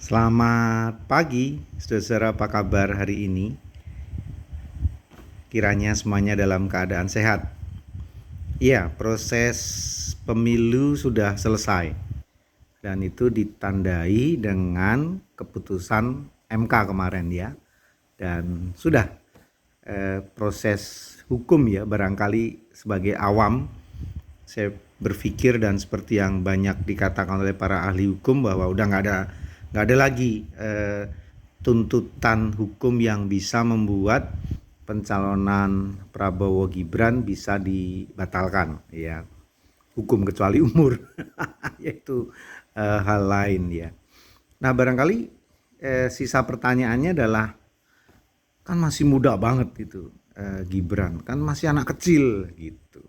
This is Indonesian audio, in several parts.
Selamat pagi, saudara-saudara, apa kabar hari ini? Kiranya semuanya dalam keadaan sehat. Iya, proses pemilu sudah selesai dan itu ditandai dengan keputusan MK kemarin ya. Dan sudah proses hukum ya, barangkali sebagai awam saya berpikir dan seperti yang banyak dikatakan oleh para ahli hukum bahwa udah nggak ada lagi tuntutan hukum yang bisa membuat pencalonan Prabowo Gibran bisa dibatalkan ya, hukum kecuali umur yaitu hal lain ya. Nah barangkali sisa pertanyaannya adalah kan masih muda banget gitu, Gibran kan masih anak kecil gitu.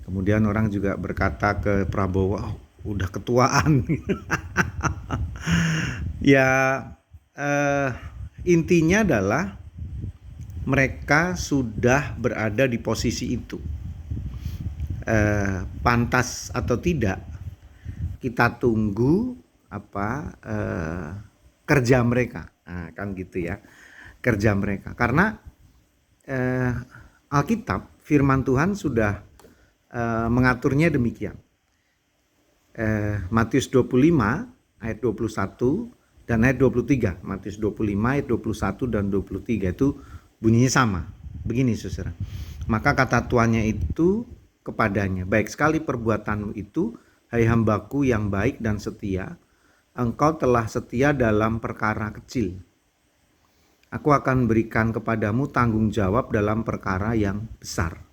Kemudian orang juga berkata ke Prabowo, oh, udah ketuaan. Ya intinya adalah mereka sudah berada di posisi itu. Pantas atau tidak, kita tunggu kerja mereka. Nah, kan gitu ya, kerja mereka. Karena Alkitab, firman Tuhan sudah mengaturnya demikian. Matius 25 ayat 21 dan ayat 23. Matius 25 ayat 21 dan 23 itu bunyinya sama. Begini saudara. Maka kata tuannya itu kepadanya, baik sekali perbuatanmu itu, hai hambaku yang baik dan setia. Engkau telah setia dalam perkara kecil. Aku akan berikan kepadamu tanggung jawab dalam perkara yang besar.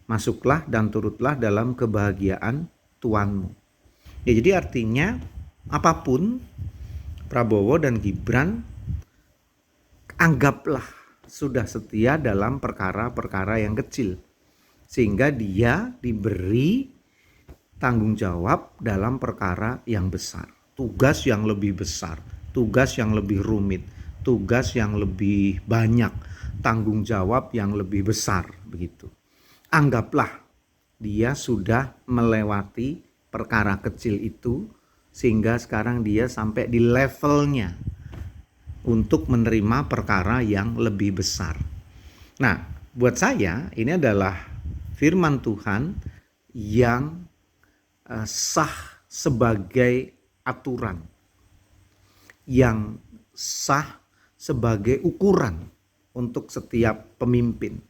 Masuklah dan turutlah dalam kebahagiaan Tuanmu. Ya, jadi artinya apapun Prabowo dan Gibran anggaplah sudah setia dalam perkara-perkara yang kecil, sehingga dia diberi tanggung jawab dalam perkara yang besar, tugas yang lebih besar, tugas yang lebih rumit, tugas yang lebih banyak, tanggung jawab yang lebih besar begitu. Anggaplah dia sudah melewati perkara kecil itu sehingga sekarang dia sampai di levelnya untuk menerima perkara yang lebih besar. Nah, buat saya ini adalah firman Tuhan yang sah sebagai aturan, yang sah sebagai ukuran untuk setiap pemimpin.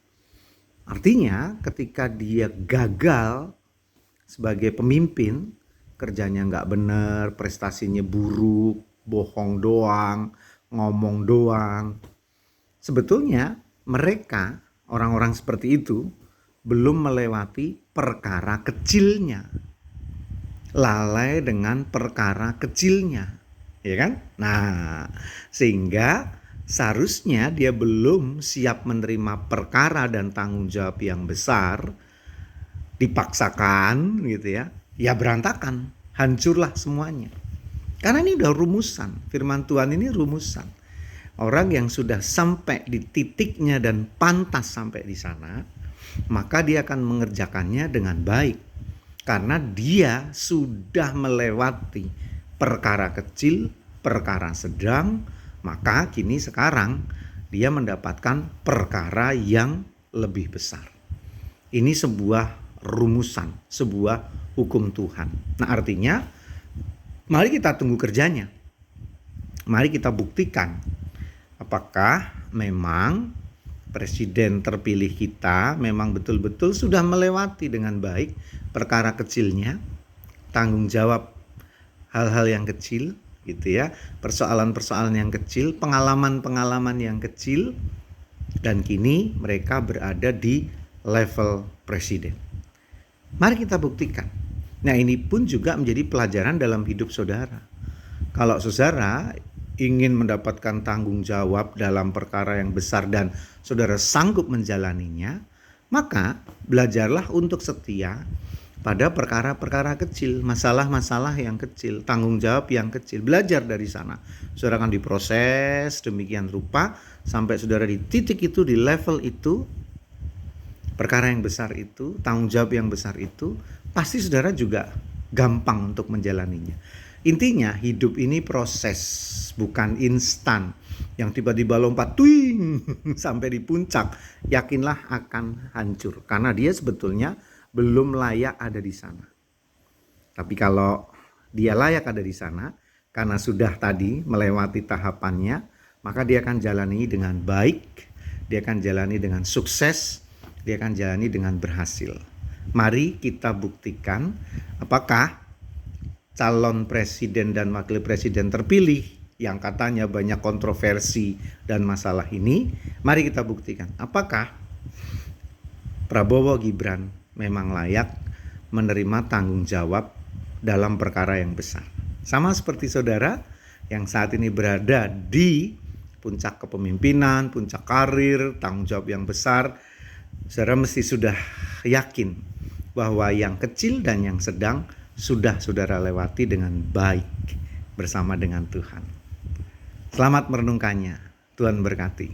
Artinya ketika dia gagal sebagai pemimpin, kerjanya nggak benar, prestasinya buruk, bohong doang, ngomong doang. Sebetulnya mereka, orang-orang seperti itu, belum melewati perkara kecilnya. Lalai dengan perkara kecilnya, ya kan? Nah, sehingga seharusnya dia belum siap menerima perkara dan tanggung jawab yang besar, dipaksakan gitu ya, ya berantakan, hancurlah semuanya. Karena ini udah rumusan, firman Tuhan ini rumusan. Orang yang sudah sampai di titiknya dan pantas sampai di sana, maka dia akan mengerjakannya dengan baik. Karena dia sudah melewati perkara kecil, perkara sedang, maka kini sekarang dia mendapatkan perkara yang lebih besar. Ini sebuah rumusan, sebuah hukum Tuhan. Nah artinya, mari kita tunggu kerjanya. Mari kita buktikan apakah memang presiden terpilih kita memang betul-betul sudah melewati dengan baik perkara kecilnya, tanggung jawab hal-hal yang kecil gitu ya, persoalan-persoalan yang kecil, pengalaman-pengalaman yang kecil, dan kini mereka berada di level presiden. Mari kita buktikan. Nah ini pun juga menjadi pelajaran dalam hidup saudara. Kalau saudara ingin mendapatkan tanggung jawab dalam perkara yang besar dan saudara sanggup menjalaninya, maka belajarlah untuk setia pada perkara-perkara kecil, masalah-masalah yang kecil, tanggung jawab yang kecil. Belajar dari sana. Saudara akan diproses demikian rupa sampai saudara di titik itu, di level itu, perkara yang besar itu, tanggung jawab yang besar itu, pasti saudara juga gampang untuk menjalaninya. Intinya hidup ini proses, bukan instan. Yang tiba-tiba lompat twing sampai di puncak, yakinlah akan hancur. Karena dia sebetulnya belum layak ada di sana. Tapi kalau dia layak ada di sana, karena sudah tadi melewati tahapannya, maka dia akan jalani dengan baik, dia akan jalani dengan sukses, dia akan jalani dengan berhasil. Mari kita buktikan apakah calon presiden dan wakil presiden terpilih yang katanya banyak kontroversi dan masalah ini, mari kita buktikan apakah Prabowo Gibran memang layak menerima tanggung jawab dalam perkara yang besar. Sama seperti saudara yang saat ini berada di puncak kepemimpinan, puncak karir, tanggung jawab yang besar, saudara mesti sudah yakin bahwa yang kecil dan yang sedang sudah saudara lewati dengan baik bersama dengan Tuhan. Selamat merenungkannya. Tuhan berkati.